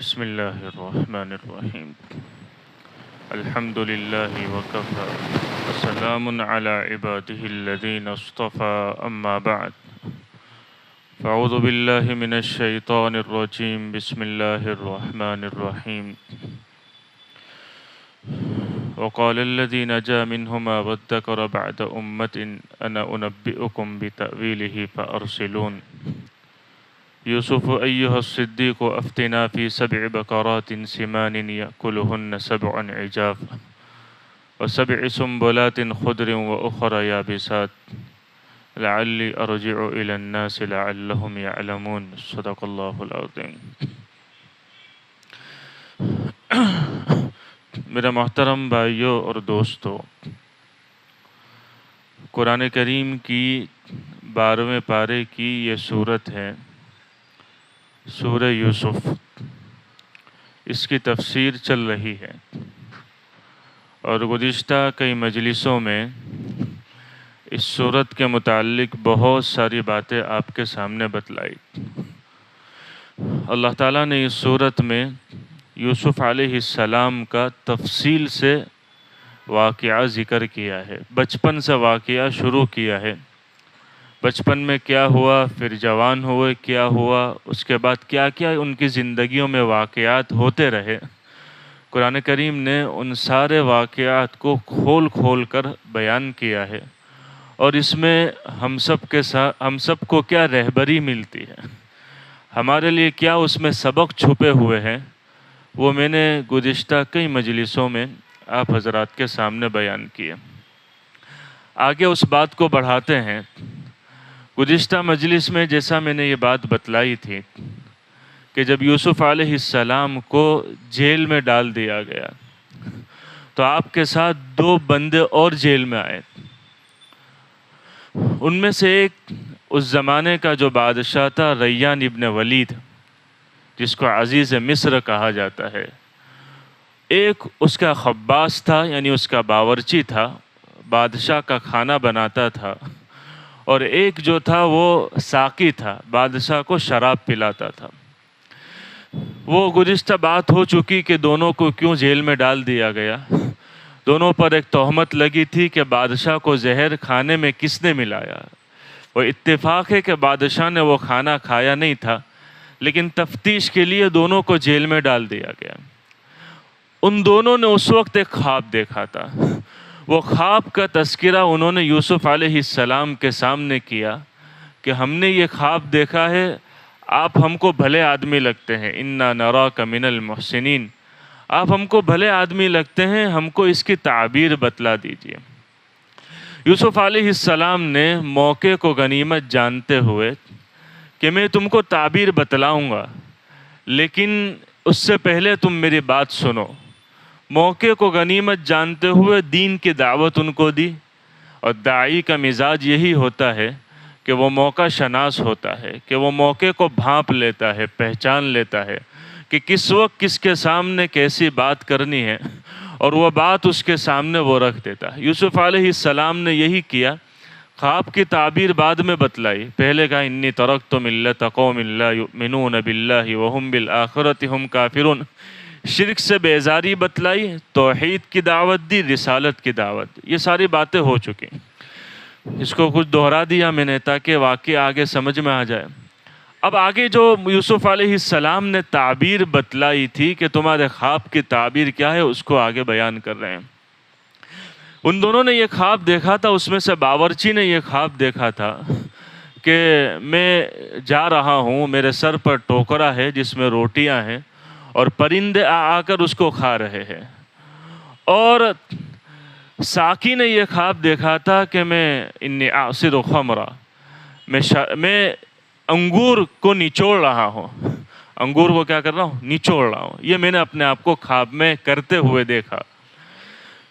بسم الله الرحمن الرحيم. الحمد لله وكفى وسلام على عباده الذين اصطفى أما بعد. فأعوذ بالله من الشيطان الرجيم. بسم الله الرحمن الرحيم. وقال الذي نجا منهما وادكر بعد أمة أنا أنبئكم بتأويله فأرسلون. يوسف أيها الصديق أفتنا في 7 بقرات سمان يأكلهن 7 عجاف و7 سنبلات خضر وأخرى يابسات لعلي أرجع إلى الناس لعلهم يعلمون. صدق الله العظيم. میرا محترم بھائیوں اور دوستو، قرآن کریم کی 12ویں پارے کی یہ سورت ہے سورہ یوسف. اس کی تفسیر چل رہی ہے اور گزشتہ کئی مجلسوں میں اس سورت کے متعلق بہت ساری باتیں آپ کے سامنے بتلائی. اللہ تعالیٰ نے اس سورت میں یوسف علیہ السلام کا تفصیل سے واقعہ ذکر کیا ہے. بچپن سے واقعہ شروع کیا ہے. بچپن میں کیا ہوا، پھر جوان ہوئے کیا ہوا، اس کے بعد کیا کیا ان کی زندگیوں میں واقعات ہوتے رہے. قرآن کریم نے ان سارے واقعات کو کھول کھول کر بیان کیا ہے، اور اس میں ہم سب کو کیا رہبری ملتی ہے، ہمارے لیے کیا اس میں سبق چھپے ہوئے ہیں، وہ میں نے گزشتہ کئی مجلسوں میں آپ حضرات کے سامنے بیان کیے. آگے اس بات کو بڑھاتے ہیں. گزشتہ مجلس میں جیسا میں نے یہ بات بتلائی تھی کہ جب یوسف علیہ السلام کو جیل میں ڈال دیا گیا تو آپ کے ساتھ 2 بندے اور جیل میں آئے. ان میں سے ایک اس زمانے کا جو بادشاہ تھا ریان ابن ولید، جس کو عزیز مصر کہا جاتا ہے. ایک اس کا خباز تھا، یعنی اس کا باورچی تھا، بادشاہ کا کھانا بناتا تھا. اور ایک جو تھا وہ ساقی تھا، بادشاہ کو شراب پلاتا تھا. وہ گزشتہ بات ہو چکی کہ دونوں کو کیوں جیل میں ڈال دیا گیا. دونوں پر ایک تہمت لگی تھی کہ بادشاہ کو زہر کھانے میں کس نے ملایا. وہ اتفاق ہے کہ بادشاہ نے وہ کھانا کھایا نہیں تھا، لیکن تفتیش کے لیے دونوں کو جیل میں ڈال دیا گیا. ان دونوں نے اس وقت ایک خواب دیکھا تھا. وہ خواب کا تذکرہ انہوں نے یوسف علیہ السلام کے سامنے کیا کہ ہم نے یہ خواب دیکھا ہے، آپ ہم کو بھلے آدمی لگتے ہیں، انا نراک من المحسنین، آپ ہم کو بھلے آدمی لگتے ہیں، ہم کو اس کی تعبیر بتلا دیجئے. یوسف علیہ السلام نے موقع کو غنیمت جانتے ہوئے کہ میں تم کو تعبیر بتلاؤں گا، لیکن اس سے پہلے تم میری بات سنو. موقع کو غنیمت جانتے ہوئے دین کی دعوت ان کو دی. اور داعی کا مزاج یہی ہوتا ہے کہ وہ موقع شناس ہوتا ہے، کہ وہ موقع کو بھانپ لیتا ہے، پہچان لیتا ہے کہ کس وقت کس کے سامنے کیسی بات کرنی ہے، اور وہ بات اس کے سامنے وہ رکھ دیتا ہے. یوسف علیہ السلام نے یہی کیا. خواب کی تعبیر بعد میں بتلائی. پہلے کہا انی ترکت ملت قوم لا یؤمنون باللہ وہم بالآخرۃ ہم کافرون. شرک سے بیزاری بتلائی، توحید کی دعوت دی، رسالت کی دعوت دی. یہ ساری باتیں ہو چکی. اس کو کچھ دہرا دیا میں نے تاکہ واقعی آگے سمجھ میں آ جائے. اب آگے جو یوسف علیہ السلام نے تعبیر بتلائی تھی کہ تمہارے خواب کی تعبیر کیا ہے، اس کو آگے بیان کر رہے ہیں. ان دونوں نے یہ خواب دیکھا تھا. اس میں سے باورچی نے یہ خواب دیکھا تھا کہ میں جا رہا ہوں، میرے سر پر ٹوکرا ہے جس میں روٹیاں ہیں، اور پرندے آ کر اس کو کھا رہے ہیں. اور ساقی نے یہ خواب دیکھا تھا کہ میں انی اعصر خمرا، میں انگور کو نچوڑ رہا ہوں. انگور کو کیا کر رہا ہوں؟ نچوڑ رہا ہوں. یہ میں نے اپنے آپ کو خواب میں کرتے ہوئے دیکھا.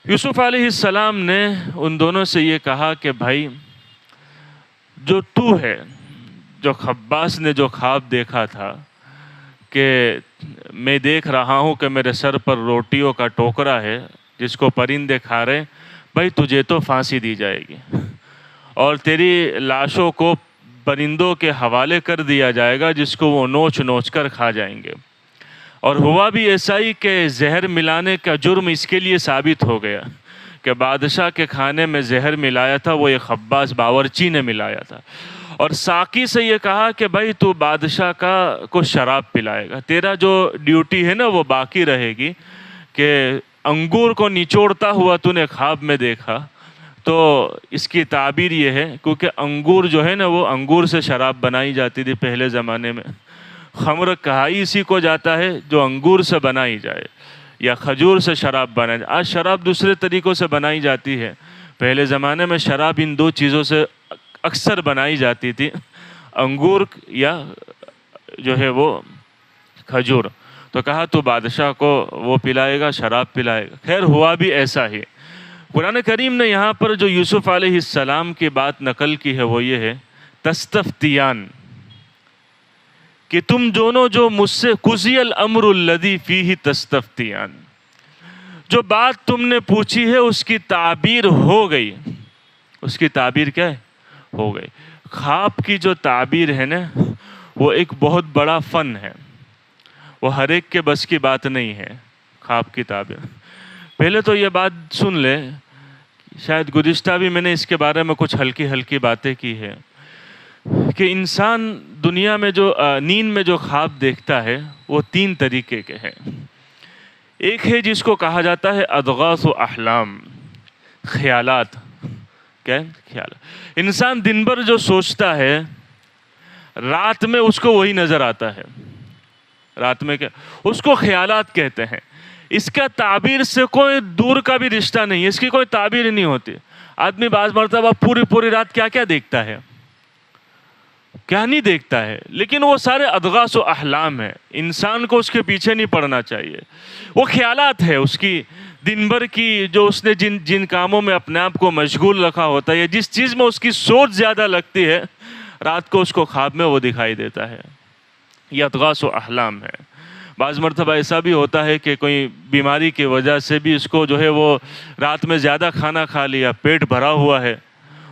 یوسف علیہ السلام نے ان دونوں سے یہ کہا کہ بھائی، جو تو ہے، جو خباز نے جو خواب دیکھا تھا کہ میں دیکھ رہا ہوں کہ میرے سر پر روٹیوں کا ٹوکرا ہے جس کو پرندے کھا رہے، بھائی تجھے تو پھانسی دی جائے گی اور تیری لاشوں کو پرندوں کے حوالے کر دیا جائے گا، جس کو وہ نوچ نوچ کر کھا جائیں گے. اور ہوا بھی ایسا ہی کہ زہر ملانے کا جرم اس کے لیے ثابت ہو گیا کہ بادشاہ کے کھانے میں زہر ملایا تھا وہ ایک خباز باورچی نے ملایا تھا، اور ساقی سے یہ کہا کہ بھائی تو بادشاہ کو شراب پلائے گا، تیرا جو ڈیوٹی ہے نا وہ باقی رہے گی، کہ انگور کو نچوڑتا ہوا تو نے خواب میں دیکھا۔ تو اس کی تعبیر یہ ہے کیونکہ انگور جو ہے نا وہ انگور سے شراب بنائی جاتی تھی پہلے زمانے میں، خمر کہا ہی اسی کو جاتا ہے جو انگور سے بنائی جائے یا کھجور سے شراب بنائی جائے۔ آج شراب دوسرے طریقوں سے بنائی جاتی ہے، پہلے زمانے میں شراب ان دو چیزوں سے اکثر بنائی جاتی تھی، انگور یا جو ہے وہ کھجور۔ تو کہا تو بادشاہ کو وہ پلائے گا، شراب پلائے گا۔ خیر ہوا بھی ایسا ہی۔ قرآن کریم نے یہاں پر جو یوسف علیہ السلام کی بات نقل کی ہے وہ یہ ہے تستفتیان، کہ تم دونوں جو مجھ سے قضی الامر الذی فیہ تستفتیان، جو بات تم نے پوچھی ہے اس کی تعبیر ہو گئی۔ اس کی تعبیر کیا ہے؟ ہو گئی۔ خواب کی جو تعبیر ہے نا وہ ایک بہت بڑا فن ہے، وہ ہر ایک کے بس کی بات نہیں ہے خواب کی تعبیر۔ پہلے تو یہ بات سن لے، شاید گزشتہ بھی میں نے اس کے بارے میں کچھ ہلکی ہلکی باتیں کی ہے، کہ انسان دنیا میں جو نیند میں جو خواب دیکھتا ہے وہ تین طریقے کے ہیں۔ ایک ہے جس کو کہا جاتا ہے اضغاث و احلام، خیالات۔ کیا ہے؟ خیالات۔ انسان دن بھر جو سوچتا ہے رات میں اس کو وہی نظر آتا ہے۔ رات میں کیا اس کو خیالات کہتے ہیں۔ اس کا تعبیر سے کوئی دور کا بھی رشتہ نہیں ہے، اس کی کوئی تعبیر نہیں ہوتی۔ آدمی بعض مرتبہ پوری رات کیا کیا دیکھتا ہے، کیا نہیں دیکھتا ہے، لیکن وہ سارے اضغاث و احلام ہیں۔ انسان کو اس کے پیچھے نہیں پڑنا چاہیے، وہ خیالات ہے اس کی دن بھر کی، جو اس نے جن کاموں میں اپنے آپ کو مشغول رکھا ہوتا ہے، جس چیز میں اس کی سوچ زیادہ لگتی ہے، رات کو اس کو خواب میں وہ دکھائی دیتا ہے۔ یہ اضغاث و احلام ہے۔ بعض مرتبہ ایسا بھی ہوتا ہے کہ کوئی بیماری کی وجہ سے بھی اس کو جو ہے وہ رات میں زیادہ کھانا کھا لیا، پیٹ بھرا ہوا ہے،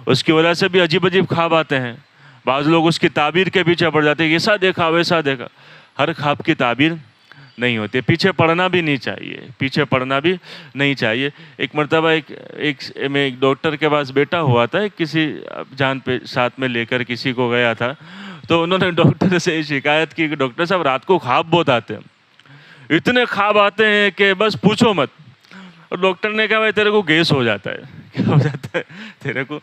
اس کی وجہ سے بھی عجیب خواب آتے ہیں۔ بعض لوگ اس کی تعبیر کے پیچھے پڑ جاتے ہیں، ایسا دیکھا ویسا دیکھا۔ ہر خواب کی تعبیر نہیں ہوتی، پیچھے پڑنا بھی نہیں چاہیے، پیچھے پڑنا بھی نہیں چاہیے۔ ایک مرتبہ میں ایک ڈاکٹر کے پاس بیٹھا ہوا تھا، کسی جان پہ ساتھ میں لے کر کسی کو گیا تھا، تو انہوں نے ڈاکٹر سے شکایت کی کہ ڈاکٹر صاحب رات کو خواب بہت آتے ہیں، اتنے خواب آتے ہیں کہ بس پوچھو مت۔ اور ڈاکٹر نے کہا بھائی تیرے کو گیس ہو جاتا ہے۔ کیا ہو جاتا ہے؟ تیرے کو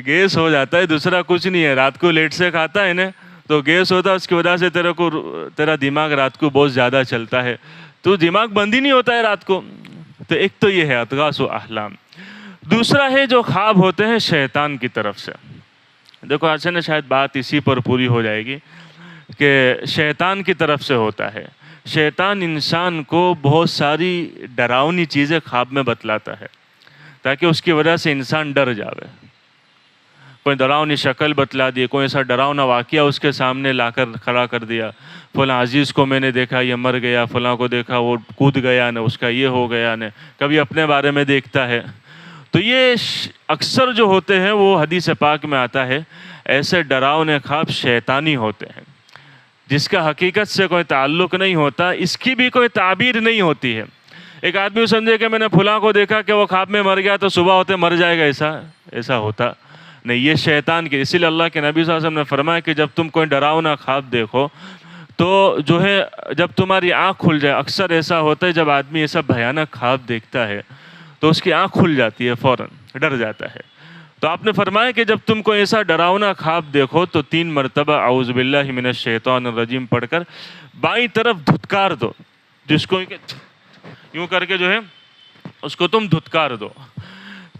گیس ہو جاتا ہے، دوسرا کچھ نہیں ہے۔ رات کو لیٹ سے کھاتا ہے نا تو گیس ہوتا ہے، اس کی وجہ سے تیرا دماغ رات کو بہت زیادہ چلتا ہے، تو دماغ بند ہی نہیں ہوتا ہے رات کو۔ تو ایک تو یہ ہے اضغاث و احلام۔ دوسرا ہے جو خواب ہوتے ہیں شیطان کی طرف سے۔ دیکھو آج سے نا شاید بات اسی پر پوری ہو جائے گی کہ شیطان کی طرف سے ہوتا ہے۔ شیطان انسان کو بہت ساری ڈراؤنی چیزیں خواب میں بتلاتا ہے تاکہ اس کی وجہ سے انسان ڈر جاوے۔ کوئی ڈراؤنی شکل بتلا دی، کوئی ایسا ڈراؤنا واقعہ اس کے سامنے لا کر کھڑا کر دیا، فلاں عزیز کو میں نے دیکھا یہ مر گیا، فلاں کو دیکھا وہ کود گیا نے، اس کا یہ ہو گیا نے، کبھی اپنے بارے میں دیکھتا ہے۔ تو یہ اکثر جو ہوتے ہیں وہ حدیث پاک میں آتا ہے ایسے ڈراؤنے خواب شیطانی ہوتے ہیں، جس کا حقیقت سے کوئی تعلق نہیں ہوتا، اس کی بھی کوئی تعبیر نہیں ہوتی ہے۔ ایک آدمی سمجھے کہ میں نے فلاں کو دیکھا کہ وہ خواب میں مر گیا تو صبح ہوتے مر جائے گا، ایسا ہوتا نہیں، یہ شیطان کی۔ اسی لیے اللہ کے نبی صلی اللہ علیہ وسلم نے فرمایا کہ جب تم کوئی ڈراؤنا خواب دیکھو تو جو ہے جب تمہاری آنکھ کھل جائے، اکثر ایسا ہوتا ہے جب آدمی ایسا بھیانک خواب دیکھتا ہے تو اس کی آنکھ کھل جاتی ہے، فوراً ڈر جاتا ہے۔ تو آپ نے فرمایا کہ جب تم کو ایسا ڈراؤنا خواب دیکھو تو 3 مرتبہ اعوذ باللہ من الشیطان الرجیم پڑھ کر بائیں طرف دھتکار دو، جس کو یوں کر کے جو ہے اس کو تم دھتکار دو۔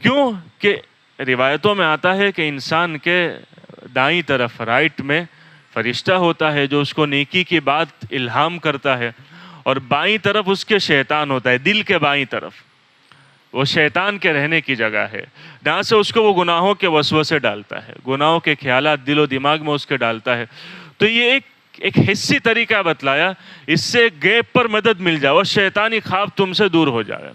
کیوں کہ روایتوں میں آتا ہے کہ انسان کے دائیں طرف رائٹ میں فرشتہ ہوتا ہے جو اس کو نیکی کی بات الہام کرتا ہے، اور بائیں طرف اس کے شیطان ہوتا ہے، دل کے بائیں طرف وہ شیطان کے رہنے کی جگہ ہے، جہاں سے اس کو وہ گناہوں کے وسوسے ڈالتا ہے، گناہوں کے خیالات دل و دماغ میں اس کے ڈالتا ہے۔ تو یہ ایک حصی طریقہ بتلایا، اس سے گیپ پر مدد مل جائے اور شیطانی خواب تم سے دور ہو جائے۔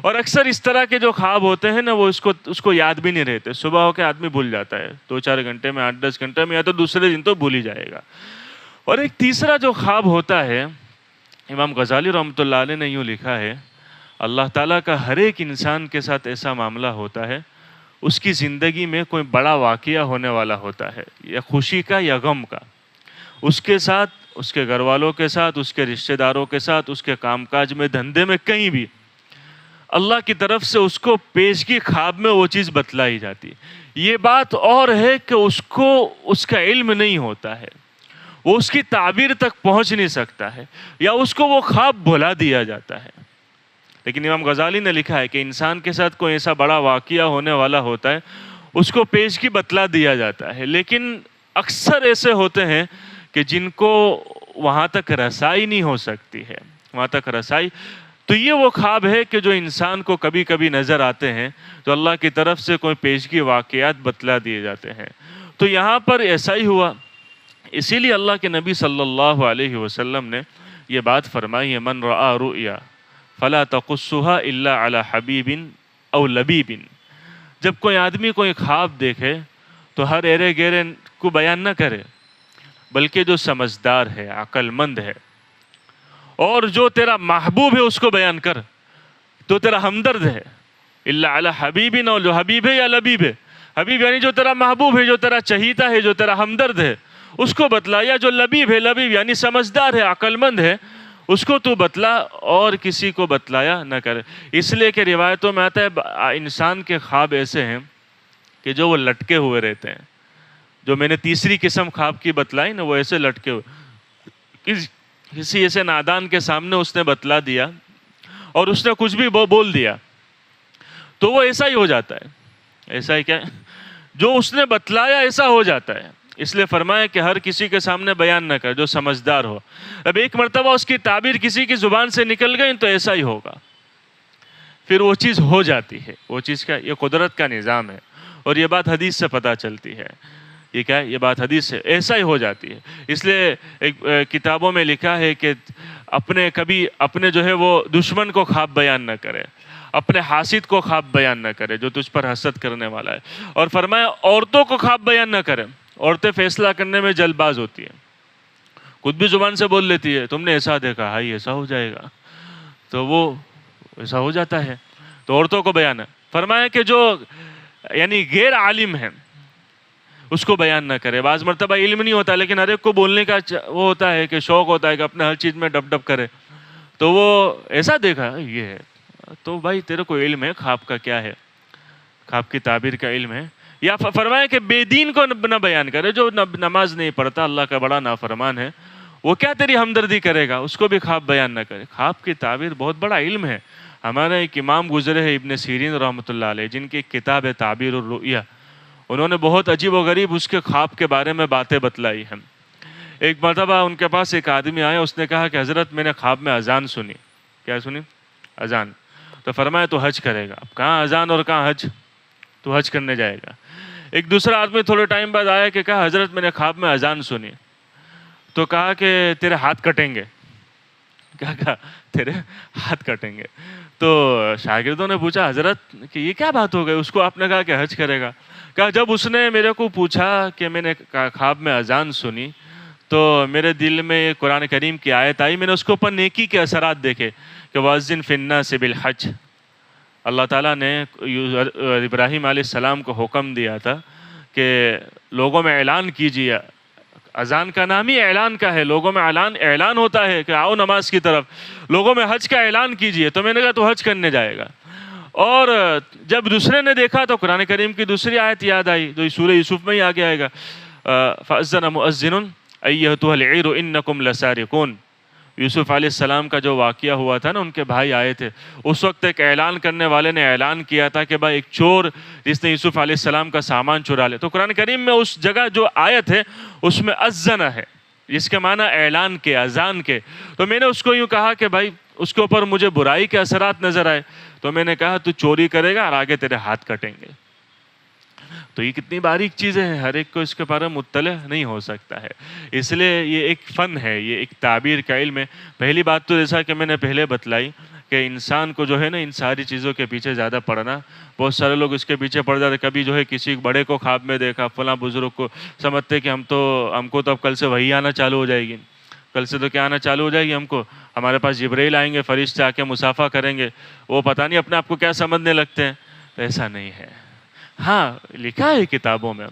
اور اکثر اس طرح کے جو خواب ہوتے ہیں نا وہ اس کو یاد بھی نہیں رہتے، صبح ہو کے آدمی بھول جاتا ہے، 2-4 گھنٹے میں 8-10 گھنٹے میں، یا تو دوسرے دن تو بھول ہی جائے گا۔ اور ایک تیسرا جو خواب ہوتا ہے امام غزالی رحمۃ اللہ علیہ نے یوں لکھا ہے، اللہ تعالیٰ کا ہر ایک انسان کے ساتھ ایسا معاملہ ہوتا ہے، اس کی زندگی میں کوئی بڑا واقعہ ہونے والا ہوتا ہے، یا خوشی کا یا غم کا، اس کے ساتھ، اس کے گھر والوں کے ساتھ، اس کے رشتہ داروں کے ساتھ، اس کے کام کاج میں، دھندے میں، کہیں بھی اللہ کی طرف سے اس کو پیشگی خواب میں وہ چیز بتلائی جاتی ہے۔ یہ بات اور ہے کہ اس کو اس کا علم نہیں ہوتا ہے، وہ اس کی تعبیر تک پہنچ نہیں سکتا ہے، یا اس کو وہ خواب بھلا دیا جاتا ہے۔ لیکن امام غزالی نے لکھا ہے کہ انسان کے ساتھ کوئی ایسا بڑا واقعہ ہونے والا ہوتا ہے، اس کو پیشگی بتلا دیا جاتا ہے، لیکن اکثر ایسے ہوتے ہیں کہ جن کو وہاں تک رسائی نہیں ہو سکتی ہے، وہاں تک رسائی۔ تو یہ وہ خواب ہے کہ جو انسان کو کبھی کبھی نظر آتے ہیں، تو اللہ کی طرف سے کوئی پیشگی واقعات بتلا دیے جاتے ہیں۔ تو یہاں پر ایسا ہی ہوا، اسی لیے اللہ کے نبی صلی اللہ علیہ وسلم نے یہ بات فرمائی ہے، من رآ رؤیا فلا تقصها الا علی حبیب او لبیب۔ جب کوئی آدمی کوئی خواب دیکھے تو ہر ایرے گیرے کو بیان نہ کرے، بلکہ جو سمجھدار ہے، عقل مند ہے، اور جو تیرا محبوب ہے اس کو بیان کر، تو تیرا ہمدرد ہے۔ الا علی حبیب، اور جو حبیب ہے یا لبیب ہے، حبیب یعنی جو تیرا محبوب ہے، جو تیرا چہیتا ہے، جو تیرا ہمدرد ہے، اس کو بتلا، یا جو لبیب ہے، لبیب یعنی سمجھدار ہے، عقل مند ہے، اس کو تو بتلا، اور کسی کو بتلایا نہ کرے۔ اس لیے کہ روایتوں میں آتا ہے انسان کے خواب ایسے ہیں کہ جو وہ لٹکے ہوئے رہتے ہیں۔ جو میں نے تیسری قسم خواب کی بتلائی نا، وہ ایسے لٹکے ہوئے، کسی ایسے نادان کے سامنے اس نے بتلا دیا اور اس نے کچھ بھی بول دیا، تو وہ ایسا ہی ہو جاتا ہے۔ ایسا ہی کیا ہے؟ جو اس نے بتلایا ایسا ہو جاتا ہے۔ اس لیے فرمایا کہ ہر کسی کے سامنے بیان نہ کر، جو سمجھدار ہو۔ اب ایک مرتبہ اس کی تعبیر کسی کی زبان سے نکل گئی تو ایسا ہی ہوگا، پھر وہ چیز ہو جاتی ہے۔ وہ چیز کا یہ قدرت کا نظام ہے، اور یہ بات حدیث سے پتہ چلتی ہے۔ یہ کیا ہے؟ یہ بات حدیث سے ایسا ہی ہو جاتی ہے۔ اس لیے ایک کتابوں میں لکھا ہے کہ اپنے جو ہے وہ دشمن کو خواب بیان نہ کرے، اپنے حاسد کو خواب بیان نہ کرے جو تجھ پر حسد کرنے والا ہے۔ اور فرمایا عورتوں کو خواب بیان نہ کرے، عورتیں فیصلہ کرنے میں جلد باز ہوتی ہیں، خود بھی زبان سے بول لیتی ہے، تم نے ایسا دیکھا، ہائی ایسا ہو جائے گا، تو وہ ایسا ہو جاتا ہے۔ تو عورتوں کو بیان ہے۔ فرمایا کہ جو یعنی غیر عالم ہے اس کو بیان نہ کرے۔ بعض مرتبہ علم نہیں ہوتا، لیکن ہر ایک کو بولنے کا وہ ہوتا ہے کہ شوق ہوتا ہے کہ اپنے ہر چیز میں ڈب ڈب کرے، تو وہ ایسا دیکھا یہ ہے، تو بھائی تیرے کو علم ہے خواب کا کیا ہے، خواب کی تعبیر کا علم ہے۔ یا فرمایا کہ بے دین کو نہ بیان کرے، جو نماز نہیں پڑھتا، اللہ کا بڑا نافرمان ہے، وہ کیا تیری ہمدردی کرے گا، اس کو بھی خواب بیان نہ کرے۔ خواب کی تعبیر بہت بڑا علم ہے۔ ہمارے ایک امام گزرے ہیں ابن سیرین رحمۃ اللہ علیہ، جن کی ایک کتاب ہے تعبیر الرؤیا، انہوں نے بہت عجیب و غریب اس کے خواب کے بارے میں باتیں بتلائی ہیں۔ ایک مرتبہ ان کے پاس ایک آدمی آیا، اس نے کہا کہ حضرت میں نے خواب میں اذان سنی۔ کیا سنی؟ اذان۔ تو فرمایا تو حج کرے گا۔ اب کہاں اذان اور کہاں حج، تو حج کرنے جائے گا۔ ایک دوسرا آدمی تھوڑے ٹائم بعد آیا کہ کہا حضرت میں نے خواب میں اذان سنی، تو کہا کہ تیرے ہاتھ کٹیں گے۔ کیا کہا؟ تیرے ہاتھ کٹیں گے۔ تو شاگردوں نے پوچھا حضرت کہ یہ کیا بات ہو گئی، اس کو آپ نے کہا کہ حج کرے گا۔ کہا جب اس نے میرے کو پوچھا کہ میں نے خواب میں اذان سنی تو میرے دل میں قرآن کریم کی آیت آئی، میں نے اس کے اوپر نیکی کے اثرات دیکھے کہ وَأَذِّن فِي النَّاسِ بِالْحَجِّ۔ اللہ تعالیٰ نے ابراہیم علیہ السلام کو حکم دیا تھا کہ لوگوں میں اعلان کیجیے، اذان کا نام ہی اعلان کا ہے، لوگوں میں اعلان ہوتا ہے کہ آؤ نماز کی طرف، لوگوں میں حج کا اعلان کیجیے۔ تو میں نے کہا تو حج کرنے جائے گا۔ اور جب دوسرے نے دیکھا تو قرآن کریم کی دوسری آیت یاد آئی، جو سورہ یوسف میں ہی آگے آئے گا، فَأَذَّنَ مُؤَذِّنٌ أَيَّتُهَا الْعِيرُ إِنَّكُمْ لَسَارِقُونَ۔ یوسف علیہ السلام کا جو واقعہ ہوا تھا نا، ان کے بھائی آئے تھے، اس وقت ایک اعلان کرنے والے نے اعلان کیا تھا کہ بھائی ایک چور جس نے یوسف علیہ السلام کا سامان چرا لے۔ تو قرآن کریم میں اس جگہ جو آیت ہے اس میں اذن ہے، جس کے معنی اعلان کے، اذان کے۔ تو میں نے اس کو یوں کہا کہ بھائی اس کے اوپر مجھے برائی کے اثرات نظر آئے، تو میں نے کہا تو چوری کرے گا اور آگے تیرے ہاتھ کٹیں گے۔ تو یہ کتنی باریک چیزیں ہیں، ہر ایک کو اس کے بارے میں مطلع نہیں ہو سکتا ہے۔ اس لیے یہ ایک فن ہے، یہ ایک تعبیر کا علم ہے۔ پہلی بات تو جیسا کہ میں نے پہلے بتلائی کہ انسان کو جو ہے نا ان ساری چیزوں کے پیچھے زیادہ پڑنا، بہت سارے لوگ اس کے پیچھے پڑ جاتے، کبھی جو ہے کسی بڑے کو خواب میں دیکھا، فلاں بزرگ کو، سمجھتے کہ ہم کو تو اب کل سے وہی آنا چالو ہو جائے گی، کل سے تو کیا آنا چالو ہو جائے گی ہم کو، ہمارے پاس جبرائیل آئیں گے، فرشتے آ کے مصافحہ کریں گے، وہ پتہ نہیں اپنے آپ کو کیا سمجھنے لگتے ہیں. تو ایسا نہیں ہے. ہاں لکھا ہے کتابوں میں،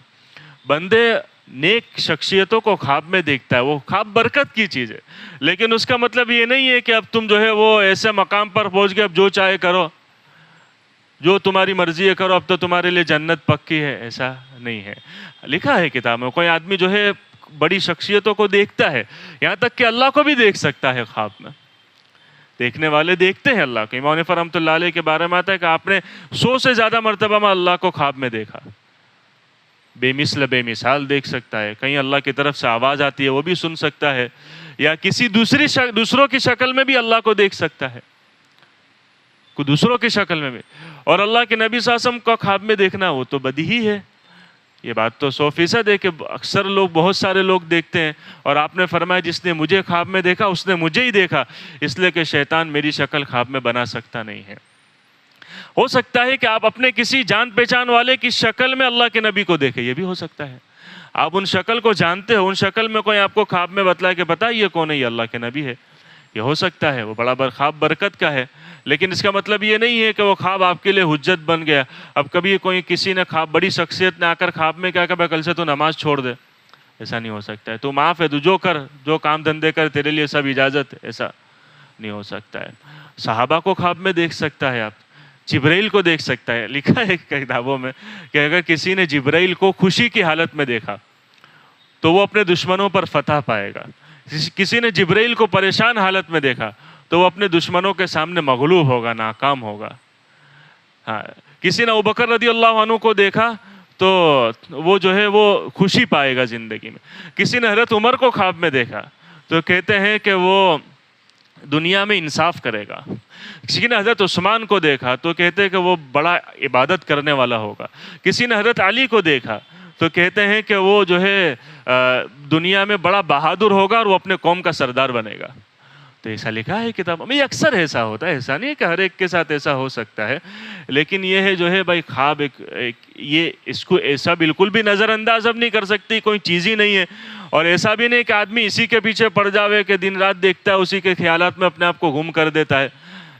بندے نیک شخصیتوں کو خواب میں دیکھتا ہے، وہ خواب برکت کی چیز ہے، لیکن اس کا مطلب یہ نہیں ہے کہ اب تم جو ہے وہ ایسے مقام پر پہنچ گئے اب جو چاہے کرو، جو تمہاری مرضی ہے کرو، اب تو تمہارے لیے جنت پکی ہے. ایسا نہیں ہے. لکھا ہے کتاب میں، کوئی آدمی جو ہے بڑی شخصیتوں کو دیکھتا ہے، یہاں تک کہ اللہ کو بھی دیکھ سکتا ہے خواب میں. دیکھنے والے دیکھتے ہیں اللہ کو. امام حنیفہ رحمۃ اللہ علیہ کے بارے میں آتا ہے کہ آپ نے 100 سے زیادہ مرتبہ میں اللہ کو خواب میں دیکھا. بے مثل بے مثال دیکھ سکتا ہے، کہیں اللہ کی طرف سے آواز آتی ہے وہ بھی سن سکتا ہے، یا کسی دوسروں کی شکل میں بھی اللہ کو دیکھ سکتا ہے، کوئی دوسروں کی شکل میں بھی. اور اللہ کے نبی صلی اللہ علیہ وسلم کو خواب میں دیکھنا وہ تو بدیہی ہے. یہ بات تو 100% ہے کہ اکثر لوگ، بہت سارے لوگ دیکھتے ہیں. اور آپ نے فرمایا جس نے مجھے خواب میں دیکھا اس نے مجھے ہی دیکھا، اس لیے کہ شیطان میری شکل خواب میں بنا سکتا نہیں ہے. ہو سکتا ہے کہ آپ اپنے کسی جان پہچان والے کی شکل میں اللہ کے نبی کو دیکھیں، یہ بھی ہو سکتا ہے. آپ ان شکل کو جانتے ہو، ان شکل میں کوئی آپ کو خواب میں بتلائے کہ بتا یہ کون ہے، یہ اللہ کے نبی ہے، یہ ہو سکتا ہے. وہ بڑا خواب برکت کا ہے، لیکن اس کا مطلب یہ نہیں ہے کہ وہ خواب آپ کے لیے حجت بن گیا. اب کبھی کسی نے خواب، بڑی شخصیت نے آ کر خواب میں کیا کہ کل سے تو نماز چھوڑ دے، ایسا نہیں ہو سکتا ہے. تو معاف ہے، تو جو کر، جو کام دھندے کر، تیرے لیے سب اجازت ہے، ایسا نہیں ہو سکتا ہے. صحابہ کو خواب میں دیکھ سکتا ہے، آپ جبرائیل کو دیکھ سکتا ہے. لکھا ہے کتابوں میں کہ اگر کسی نے جبرائیل کو خوشی کی حالت میں دیکھا تو وہ اپنے دشمنوں پر فتح پائے گا. کسی نے جبرائیل کو پریشان حالت میں دیکھا تو وہ اپنے دشمنوں کے سامنے مغلوب ہوگا، ناکام ہوگا. ہاں، کسی نے ابوبکر رضی اللہ عنہ کو دیکھا تو وہ جو ہے وہ خوشی پائے گا زندگی میں. کسی نے حضرت عمر کو خواب میں دیکھا تو کہتے ہیں کہ وہ دنیا میں انصاف کرے گا. کسی نے حضرت عثمان کو دیکھا تو کہتے ہیں کہ وہ بڑا عبادت کرنے والا ہوگا. کسی نے حضرت علی کو دیکھا تو کہتے ہیں کہ وہ جو ہے دنیا میں بڑا بہادر ہوگا اور وہ اپنے قوم کا سردار بنے گا. تو ایسا لکھا ہے کتابوں میں. یہ اکثر ایسا ہوتا ہے، ایسا نہیں ہے کہ ہر ایک کے ساتھ ایسا ہو سکتا ہے، لیکن یہ ہے جو ہے بھائی خواب یہ اس کو ایسا بالکل بھی نظر انداز اب نہیں کر سکتی، کوئی چیز ہی نہیں ہے. اور ایسا بھی نہیں کہ آدمی اسی کے پیچھے پڑ جاوے کہ دن رات دیکھتا ہے، اسی کے خیالات میں اپنے آپ کو گم کر دیتا ہے،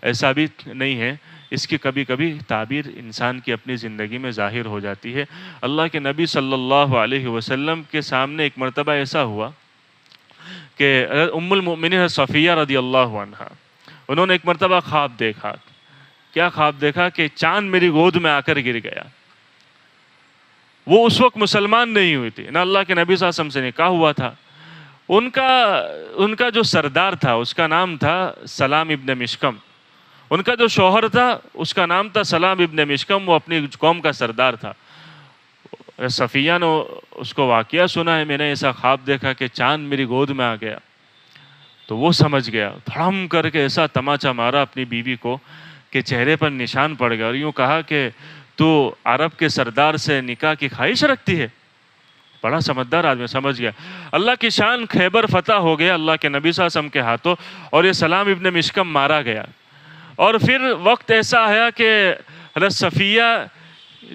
ایسا بھی نہیں ہے. اس کی کبھی کبھی تعبیر انسان کی اپنی زندگی میں ظاہر ہو جاتی ہے. اللہ کے نبی صلی اللہ علیہ وسلم کے سامنے ایک مرتبہ ایسا ہوا کہ ام المؤمنین صفیہ رضی اللہ عنہا، انہوں نے ایک مرتبہ خواب دیکھا. کیا خواب دیکھا؟ کہ چاند میری گود میں آ کر گر گیا. وہ اس وقت مسلمان نہیں ہوئی تھی، نہ اللہ کے نبی صلی اللہ علیہ وسلم سے نکاح ہوا تھا. ان کا جو سردار تھا اس کا نام تھا سلام ابن مشکم. ان کا جو شوہر تھا اس کا نام تھا سلام ابن مشکم، وہ اپنی قوم کا سردار تھا. صفیہ نے اس کو واقعہ سنا ہے، میں نے ایسا خواب دیکھا کہ چاند میری گود میں آ گیا. تو وہ سمجھ گیا، دھڑم کر کے ایسا تماچا مارا اپنی بیوی کو کہ چہرے پر نشان پڑ گیا، اور یوں کہا کہ تو عرب کے سردار سے نکاح کی خواہش رکھتی ہے. بڑا سمجھدار آدمی سمجھ گیا. اللہ کی شان، خیبر فتح ہو گیا اللہ کے نبی صلی اللہ علیہ وسلم کے ہاتھوں، اور یہ سلام ابن مشکم مارا گیا. اور پھر وقت ایسا آیا کہ حضرت صفیہ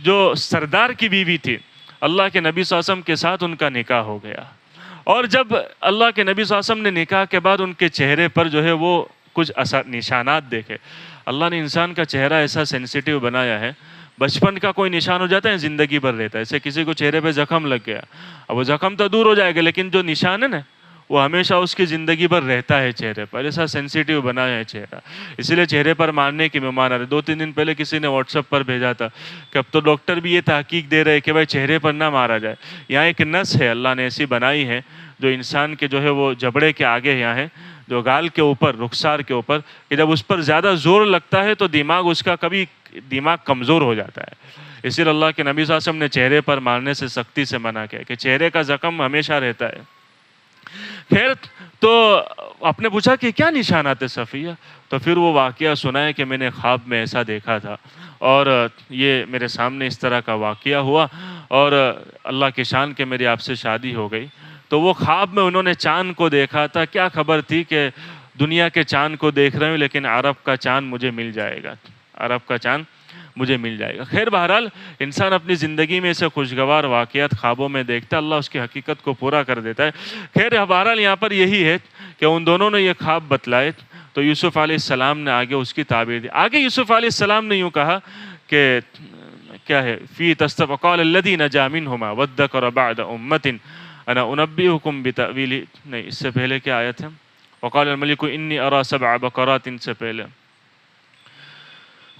جو سردار کی بیوی تھی، اللہ کے نبی صلی اللہ علیہ وسلم کے ساتھ ان کا نکاح ہو گیا. اور جب اللہ کے نبی صلی اللہ علیہ وسلم نے نکاح کے بعد ان کے چہرے پر جو ہے وہ کچھ نشانات دیکھے. اللہ نے انسان کا چہرہ ایسا سینسیٹیو بنایا ہے، بچپن کا کوئی نشان ہو جاتا ہے زندگی بھر رہتا ہے. ایسے کسی کو چہرے پہ زخم لگ گیا، اب وہ زخم تو دور ہو جائے گا لیکن جو نشان ہے نا وہ ہمیشہ اس کی زندگی بھر رہتا ہے چہرے پر. ایسا سینسیٹیو بنایا ہے چہرہ، اسی لیے چہرے پر مارنے کی مہمان آ رہے. 2-3 دن پہلے کسی نے واٹس ایپ پر بھیجا تھا کہ اب تو ڈاکٹر بھی یہ تحقیق دے رہے کہ بھائی چہرے پر نہ مارا جائے. یہاں ایک نس ہے اللہ نے ایسی بنائی ہے جو انسان کے جو ہے وہ جبڑے کے آگے یہاں ہے، جو گال کے اوپر، رخسار کے اوپر، کہ جب اس پر زیادہ زور لگتا ہے تو دماغ اس کا کبھی دماغ کمزور ہو جاتا ہے. اسی لیے اللہ کے نبی صلی اللہ علیہ وسلم نے چہرے پر مارنے سے سختی سے منع کیا کہ چہرے کا زخم ہمیشہ رہتا ہے. خیر، تو آپ نے پوچھا کہ کیا نشانات ہے صفیہ؟ تو پھر وہ واقعہ سنائے کہ میں نے خواب میں ایسا دیکھا تھا اور یہ میرے سامنے اس طرح کا واقعہ ہوا اور اللہ کی شان کہ میری آپ سے شادی ہو گئی. تو وہ خواب میں انہوں نے چاند کو دیکھا تھا. کیا خبر تھی کہ دنیا کے چاند کو دیکھ رہے ہوں لیکن عرب کا چاند مجھے مل جائے گا، عرب کا چاند مجھے مل جائے گا۔ خیر بہرحال انسان اپنی زندگی میں اسے خوشگوار واقعات خوابوں میں دیکھتا ہے، اللہ اس کی حقیقت کو پورا کر دیتا ہے۔ خیر بہرحال یہاں پر یہی ہے کہ ان دونوں نے یہ خواب بتلائے تو یوسف علیہ السلام نے آگے اس کی تعبیر دی۔ آگے یوسف علیہ السلام نے یوں کہا کہ کیا ہے، فی وقال الذی نجا منہما وادکر بعد امۃ انا انبئکم بتأویلہ، نہیں اس سے پہلے کیا آیت ہے، وقال الملک انی اری سبع بقرات سے پہلے،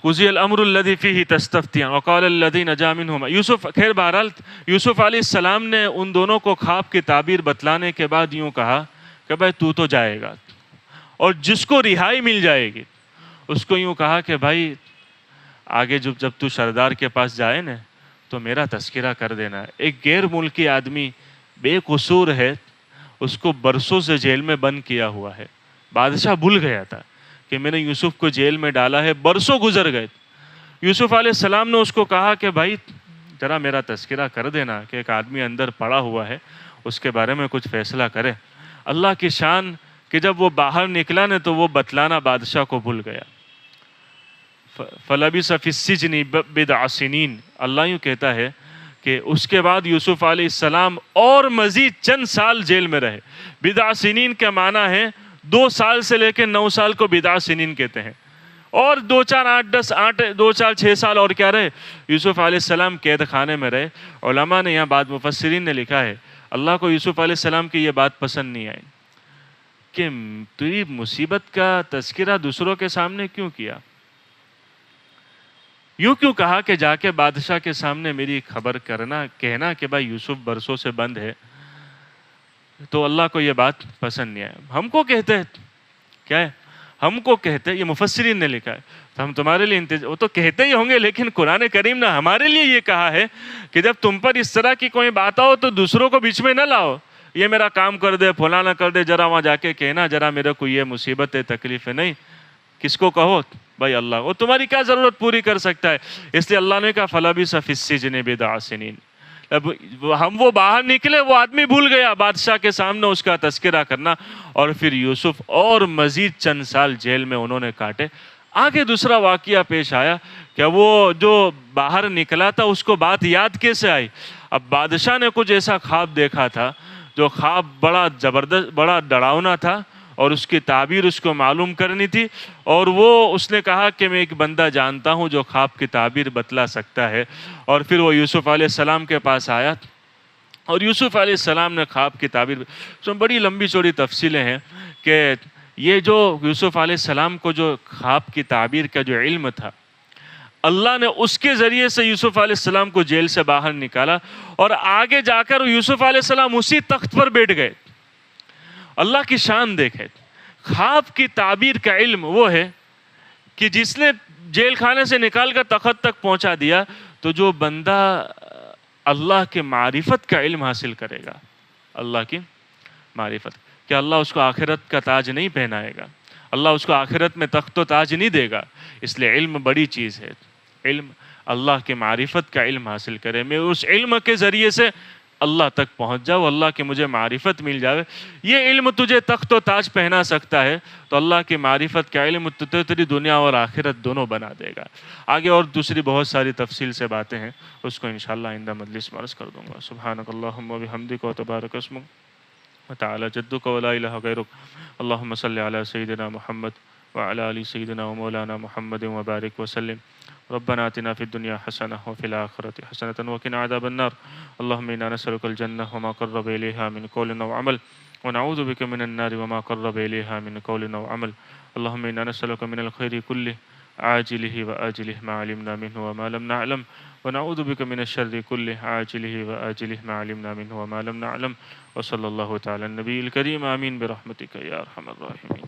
قضی الامر الذی فیہ تستفتیان وقال الذی نجا منہما یوسف۔ خیر بہرحال یوسف علیہ السلام نے ان دونوں کو خواب کی تعبیر بتلانے کے بعد یوں کہا کہ بھائی تو جائے گا، اور جس کو رہائی مل جائے گی اس کو یوں کہا کہ بھائی آگے جب تو سردار کے پاس جائے نا تو میرا تذکرہ کر دینا۔ ایک غیر ملکی آدمی بے قصور ہے، اس کو برسوں سے جیل میں بند کیا ہوا ہے، بادشاہ بھول گیا تھا کہ میں نے یوسف کو جیل میں ڈالا ہے، برسوں گزر گئے۔ یوسف علیہ السلام نے اس کو کہا کہ بھائی ذرا میرا تذکرہ کر دینا کہ ایک آدمی اندر پڑا ہوا ہے، اس کے بارے میں کچھ فیصلہ کرے۔ اللہ کی شان کہ جب وہ باہر نکلا نا تو وہ بتلانا بادشاہ کو بھول گیا۔ فَلَبِثَ فِي السِّجْنِ بِضْعَ سِنِينَ، اللہ یوں کہتا ہے کہ اس کے بعد یوسف علیہ السلام اور مزید چند سال جیل میں رہے۔ بِضْعَ سِنِينَ کا معنی ہے 2 سال سے لے کے 9 سال کو بِضْعَ سِنِينَ کہتے ہیں، اور 2 4 8 10 8 2 4 6 سال اور کیا رہے، یوسف علیہ السلام قید خانے میں رہے۔ علماء نے یہاں بعد مفسرین نے لکھا ہے اللہ کو یوسف علیہ السلام کی یہ بات پسند نہیں آئی کہ تیری مصیبت کا تذکرہ دوسروں کے سامنے کیوں کیا، یوں کیوں کہا کہ جا کے بادشاہ کے سامنے میری خبر کرنا، کہنا کہ بھائی یوسف برسوں سے بند ہے۔ تو اللہ کو یہ بات پسند نہیں آیا۔ ہم کو کہتے ہیں کیا ہے، ہم کو کہتے ہیں، یہ مفسرین نے لکھا ہے، تو ہم تمہارے لیے وہ تو کہتے ہی ہوں گے، لیکن قرآن کریم نے ہمارے لیے یہ کہا ہے کہ جب تم پر اس طرح کی کوئی بات آؤ تو دوسروں کو بیچ میں نہ لاؤ، یہ میرا کام کر دے فلانا کر دے، ذرا وہاں جا کے کہنا ذرا میرے کو یہ مصیبت ہے تکلیف ہے، نہیں، کس کو کہو، بھائی اللہ، وہ تمہاری کیا ضرورت پوری کر سکتا ہے۔ اس لیے اللہ نے کہا فَلَبِثَ فِي السِّجْنِ بِضْعَ سِنِينَ، اب ہم وہ باہر نکلے، وہ آدمی بھول گیا بادشاہ کے سامنے اس کا تذکرہ کرنا، اور پھر یوسف اور مزید چند سال جیل میں انہوں نے کاٹے۔ آگے دوسرا واقعہ پیش آیا کہ وہ جو باہر نکلا تھا اس کو بات یاد کیسے آئی، اب بادشاہ نے کچھ ایسا خواب دیکھا تھا جو خواب بڑا زبردست، بڑا ڈراؤنا تھا، اور اس کی تعبیر اس کو معلوم کرنی تھی، اور وہ اس نے کہا کہ میں ایک بندہ جانتا ہوں جو خواب کی تعبیر بتلا سکتا ہے، اور پھر وہ یوسف علیہ السلام کے پاس آیا، اور یوسف علیہ السلام نے خواب کی تعبیر، اس میں بڑی لمبی چوڑی تفصیلیں ہیں کہ یہ جو یوسف علیہ السلام کو جو خواب کی تعبیر کا جو علم تھا، اللہ نے اس کے ذریعے سے یوسف علیہ السلام کو جیل سے باہر نکالا، اور آگے جا کر یوسف علیہ السلام اسی تخت پر بیٹھ گئے۔ اللہ کی شان دیکھے، خواب کی تعبیر کا علم وہ ہے کہ جس نے جیل خانے سے نکال کر تخت تک پہنچا دیا، تو جو بندہ اللہ کے معرفت کا علم حاصل کرے گا، اللہ کی معرفت، کہ اللہ اس کو آخرت کا تاج نہیں پہنائے گا، اللہ اس کو آخرت میں تخت و تاج نہیں دے گا، اس لیے علم بڑی چیز ہے۔ علم، اللہ کے معرفت کا علم حاصل کرے، میں اس علم کے ذریعے سے اللہ تک پہنچ جاؤ، اللہ کے مجھے معرفت مل جاوے، یہ علم تجھے تخت و تاج پہنا سکتا ہے، تو اللہ کی معرفت کا علم تیری دنیا اور آخرت دونوں بنا دے گا۔ آگے اور دوسری بہت ساری تفصیل سے باتیں ہیں، اس کو انشاءاللہ آئندہ مجلس میں عرض کر دوں گا۔ سبحانک اللہم و بحمدک و تبارک اسمک وتعالی جدک و لا الہ غیرک، اللہم صلی علی سیدنا محمد وعلی آل سیدنا و مولانا محمد وبارک وسلم۔ ربنا آتنا في الدنيا حسنة وفي الآخرة حسنة وقنا عذاب النار، اللهم إنا نسألك الجنة وما قرب إليها من قول أو عمل، ونعوذ بك من النار وما قرب إليها من قول أو عمل، اللهم إنا نسألك من الخير كله عاجله وآجله ما علمنا منه وما لم نعلم، ونعوذ بك من الشر كله عاجله وآجله ما علمنا منه وما لم نعلم، وصلى الله تعالى النبي الكريم، آمين برحمتك يا أرحم الراحمين۔